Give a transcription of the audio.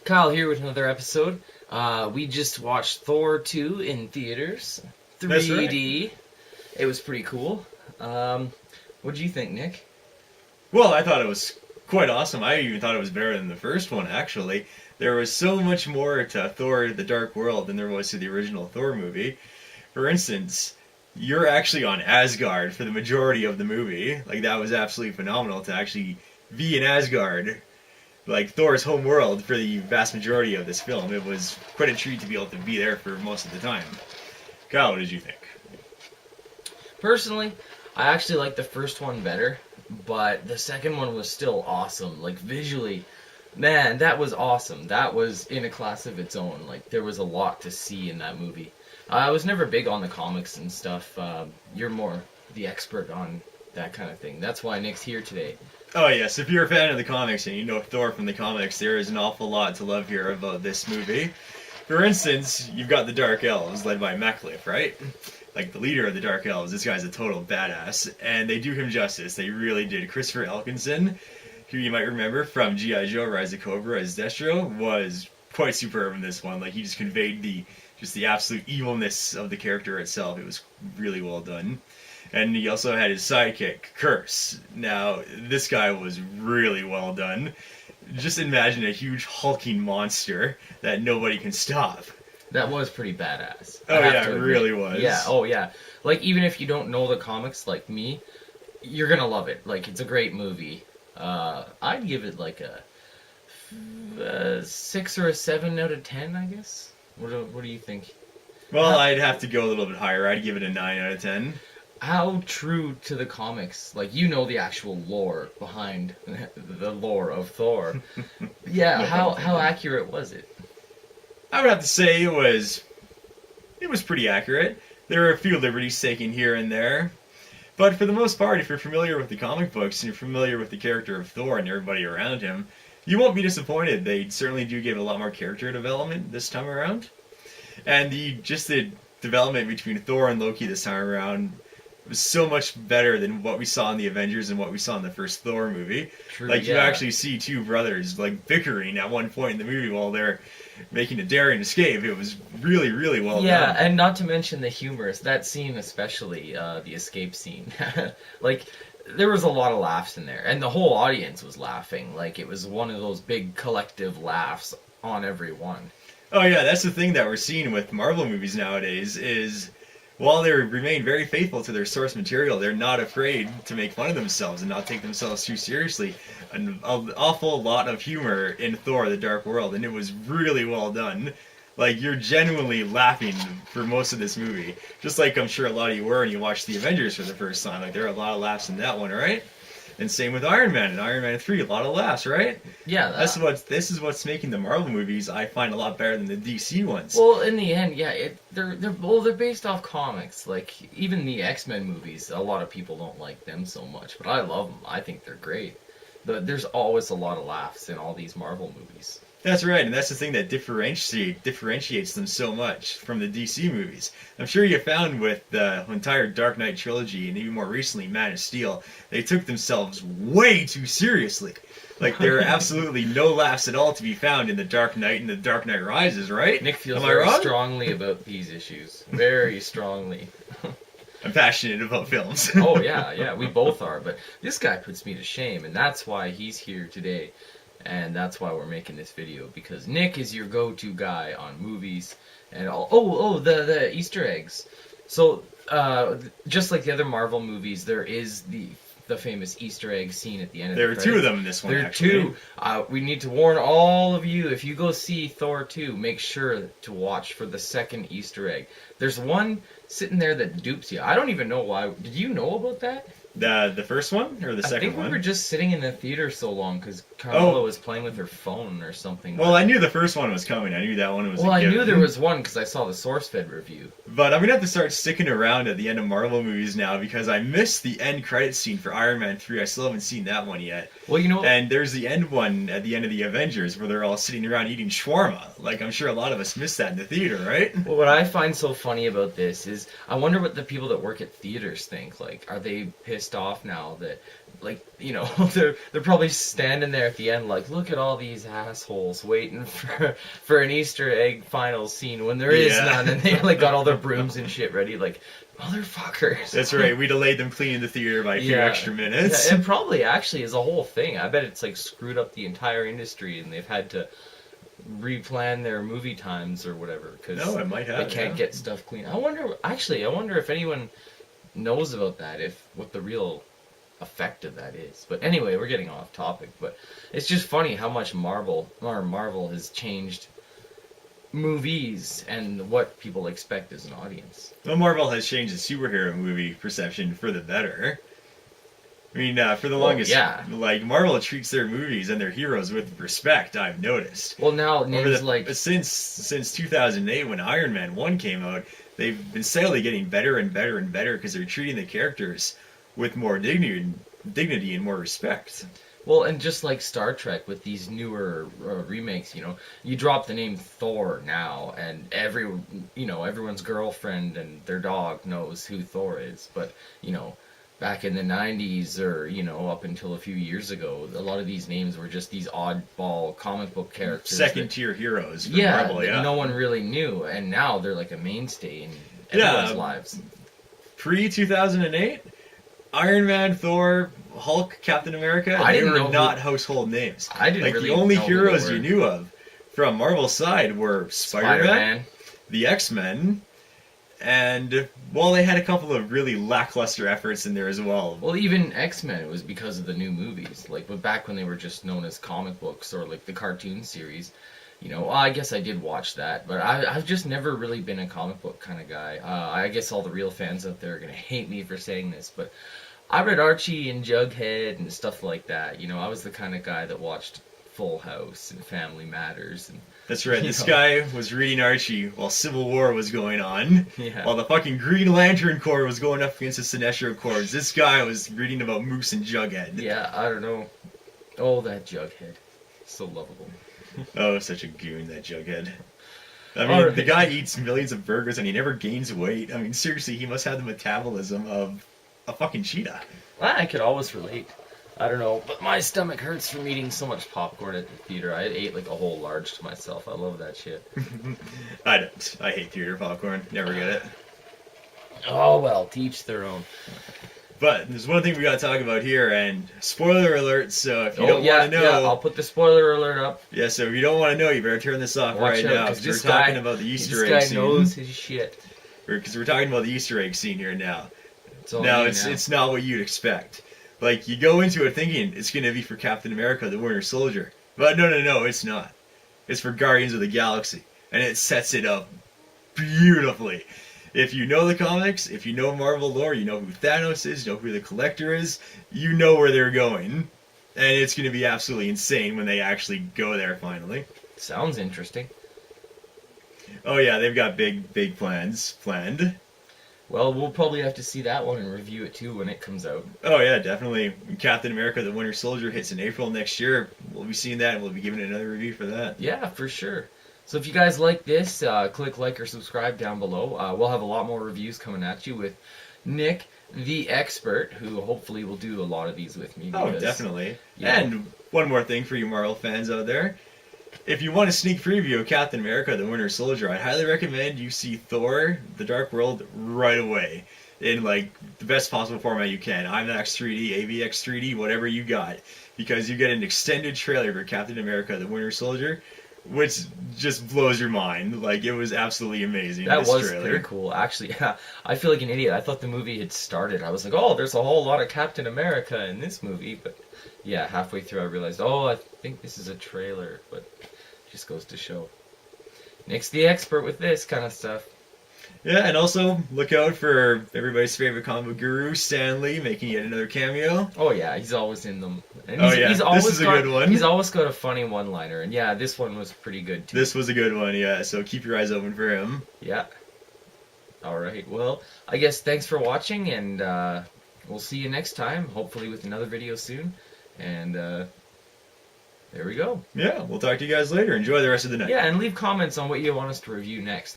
Kyle here with another episode. We just watched Thor 2 in theaters, That's right. 3D. It was pretty cool. What do you think, Nick? Well, I thought it was quite awesome. I even thought it was better than the first one, actually. There was so much more to Thor the Dark World than there was to the original Thor movie. For instance, you're actually on Asgard for the majority of the movie. Like, that was absolutely phenomenal to actually be in Asgard, like Thor's home world, for the vast majority of this film. It was quite a treat to be able to be there for most of the time. Kyle, what did you think? Personally, I actually liked the first one better, but the second one was still awesome. Like, visually, man, that was awesome. That was in a class of its own. Like, there was a lot to see in that movie. I was never big on the comics and stuff. You're more the expert on that kind of thing. That's why Nick's here today. Oh yes, if you're a fan of the comics and you know Thor from the comics, there is an awful lot to love here about this movie. For instance, you've got the Dark Elves, led by Mechlif, right? Like, the leader of the Dark Elves. This guy's a total badass, and they do him justice. They really did. Christopher Elkinson, who you might remember from G.I. Joe Rise of Cobra as Destro, was quite superb in this one. Like, he just conveyed the absolute evilness of the character itself. It was really well done. And he also had his sidekick, Curse. Now, this guy was really well done. Just imagine a huge hulking monster that nobody can stop. That was pretty badass. Oh yeah, it really was. Yeah, oh yeah. Like, even if you don't know the comics like me, you're gonna love it. Like, it's a great movie. I'd give it like a 6 or a 7 out of 10, I guess. What do you think? Well, I'd have to go a little bit higher. I'd give it a 9 out of 10. How true to the comics? Like, you know the actual lore behind the lore of Thor. Yeah, how accurate was it? I would have to say it was pretty accurate. There were a few liberties taken here and there. But for the most part, if you're familiar with the comic books and you're familiar with the character of Thor and everybody around him, you won't be disappointed. They certainly do give a lot more character development this time around. And the development between Thor and Loki this time around was so much better than what we saw in the Avengers and what we saw in the first Thor movie. True, like, you yeah. actually see two brothers, like, bickering at one point in the movie while they're making a daring escape. It was really, really well done. Yeah, and not to mention the humor. That scene especially, the escape scene. Like, there was a lot of laughs in there, and the whole audience was laughing. Like, it was one of those big collective laughs on every one. Oh yeah, that's the thing that we're seeing with Marvel movies nowadays is, while they remain very faithful to their source material, they're not afraid to make fun of themselves and not take themselves too seriously. An awful lot of humor in Thor the Dark World, and it was really well done. Like, you're genuinely laughing for most of this movie. Just like I'm sure a lot of you were when you watched the Avengers for the first time. Like, there are a lot of laughs in that one, right? And same with Iron Man. In Iron Man 3, a lot of laughs, right? Yeah. This is what's making the Marvel movies, I find, a lot better than the DC ones. Well, in the end, yeah, they're based off comics. Like, even the X-Men movies, a lot of people don't like them so much, but I love them. I think they're great. There's always a lot of laughs in all these Marvel movies. That's right, and that's the thing that differentiates them so much from the DC movies. I'm sure you found with the entire Dark Knight trilogy, and even more recently Man of Steel, they took themselves way too seriously. Like, there are absolutely no laughs at all to be found in the Dark Knight and the Dark Knight Rises, right? Nick feels Am I very wrong? strongly about these issues. Very strongly. I'm passionate about films. Oh, yeah, we both are, but this guy puts me to shame, and that's why he's here today. And that's why we're making this video, because Nick is your go-to guy on movies and all. The Easter eggs. So, just like the other Marvel movies, there is the famous Easter egg scene at the end of the credits. There are two of them in this one, There are actually. two. We need to warn all of you, if you go see Thor 2, make sure to watch for the second Easter egg. There's one sitting there that dupes you. I don't even know why. Did you know about that? The first one or the second one? I think we were just sitting in the theater so long because Carmela was playing with her phone or something. Well, I knew the first one was coming. I knew that one was a Well, I given. knew there was one because I saw the SourceFed review. But I'm going to have to start sticking around at the end of Marvel movies now because I missed the end credits scene for Iron Man 3. I still haven't seen that one yet. Well, you know... And there's the end one at the end of the Avengers where they're all sitting around eating shawarma. Like, I'm sure a lot of us missed that in the theater, right? Well, what I find so funny about this is I wonder what the people that work at theaters think. Like, are they pissed off now that like, you know, they're probably standing there at the end like, look at all these assholes waiting for an Easter egg final scene when there is Yeah. none, and they like got all their brooms and shit ready, like, motherfuckers. That's right. We delayed them cleaning the theater by a few extra minutes. Yeah, it probably actually is a whole thing. I bet it's like screwed up the entire industry, and they've had to replan their movie times or whatever because No, it might have. they can't get stuff clean. I wonder if anyone knows about that, if what the real effect of that is. But anyway, we're getting off topic. But it's just funny how much Marvel has changed movies and what people expect as an audience. Well, Marvel has changed the superhero movie perception for the better. I mean, for the longest, yeah. like, Marvel treats their movies and their heroes with respect, I've noticed. Well, now names like... Since 2008, when Iron Man 1 came out, they've been steadily getting better and better and better because they're treating the characters with more dignity and more respect. Well, and just like Star Trek with these newer remakes, you know, you drop the name Thor now, and everyone's girlfriend and their dog knows who Thor is. But, you know, back in the 90s or, you know, up until a few years ago, a lot of these names were just these oddball comic book characters. Second-tier heroes for yeah, Marvel, yeah. No one really knew, and now they're like a mainstay in everyone's lives. Pre-2008, Iron Man, Thor, Hulk, Captain America, they were not household names. I didn't like, really the only know who heroes they were. you knew of from Marvel's side were Spider-Man, the X-Men, and, well, they had a couple of really lackluster efforts in there as well. Well, even X-Men, it was because of the new movies. Like, but back when they were just known as comic books or, like, the cartoon series, you know, I guess I did watch that. But I've just never really been a comic book kind of guy. I guess all the real fans out there are going to hate me for saying this, but I read Archie and Jughead and stuff like that. You know, I was the kind of guy that watched Full House and Family Matters and... That's right, this guy was reading Archie while Civil War was going on. Yeah. While the fucking Green Lantern Corps was going up against the Sinestro Corps. This guy was reading about Moose and Jughead. Yeah, I don't know. Oh, that Jughead. So lovable. Oh, such a goon, that Jughead. I mean, the guy eats millions of burgers and he never gains weight. I mean, seriously, he must have the metabolism of a fucking cheetah. Well, I could always relate. I don't know, but my stomach hurts from eating so much popcorn at the theater. I ate like a whole large to myself. I love that shit. I don't. I hate theater popcorn. Never get it. Oh well, to each their own. But there's one thing we gotta talk about here, and spoiler alert, so if you don't want to know... Yeah, I'll put the spoiler alert up. Yeah, so if you don't want to know, you better turn this off right now, because we're talking about the Easter egg scene. This guy knows his shit. Because we're talking about the Easter egg scene here now. It's not what you'd expect. Like, you go into it thinking it's going to be for Captain America, the Winter Soldier. But no, it's not. It's for Guardians of the Galaxy. And it sets it up beautifully. If you know the comics, if you know Marvel lore, you know who Thanos is, you know who the Collector is, you know where they're going. And it's going to be absolutely insane when they actually go there finally. Sounds interesting. Oh yeah, they've got big plans planned. Well, we'll probably have to see that one and review it too when it comes out. Oh yeah, definitely. When Captain America the Winter Soldier hits in April next year, we'll be seeing that and we'll be giving another review for that. Yeah, for sure. So if you guys like this, click like or subscribe down below. We'll have a lot more reviews coming at you with Nick, the expert, who hopefully will do a lot of these with me. Oh, definitely. Yeah. And one more thing for you Marvel fans out there. If you want a sneak preview of Captain America the Winter Soldier, I highly recommend you see Thor The Dark World right away. In, like, the best possible format you can. IMAX 3D, AVX 3D, whatever you got. Because you get an extended trailer for Captain America the Winter Soldier, which just blows your mind. Like, it was absolutely amazing. That was trailer. pretty cool. Actually, I feel like an idiot. I thought the movie had started. I was like, oh, there's a whole lot of Captain America in this movie. But, yeah, halfway through I realized, oh, I think this is a trailer. But just goes to show. Nick's the expert with this kind of stuff. Yeah, and also look out for everybody's favorite comic book guru, Stan Lee, making yet another cameo. Oh yeah, he's always in them. And he's always this is a good one. He's always got a funny one-liner, and yeah, this one was pretty good too. This was a good one, yeah. So keep your eyes open for him. Yeah. All right. Well, I guess thanks for watching, and we'll see you next time. Hopefully with another video soon. And there we go. Yeah, we'll talk to you guys later. Enjoy the rest of the night. Yeah, and leave comments on what you want us to review next.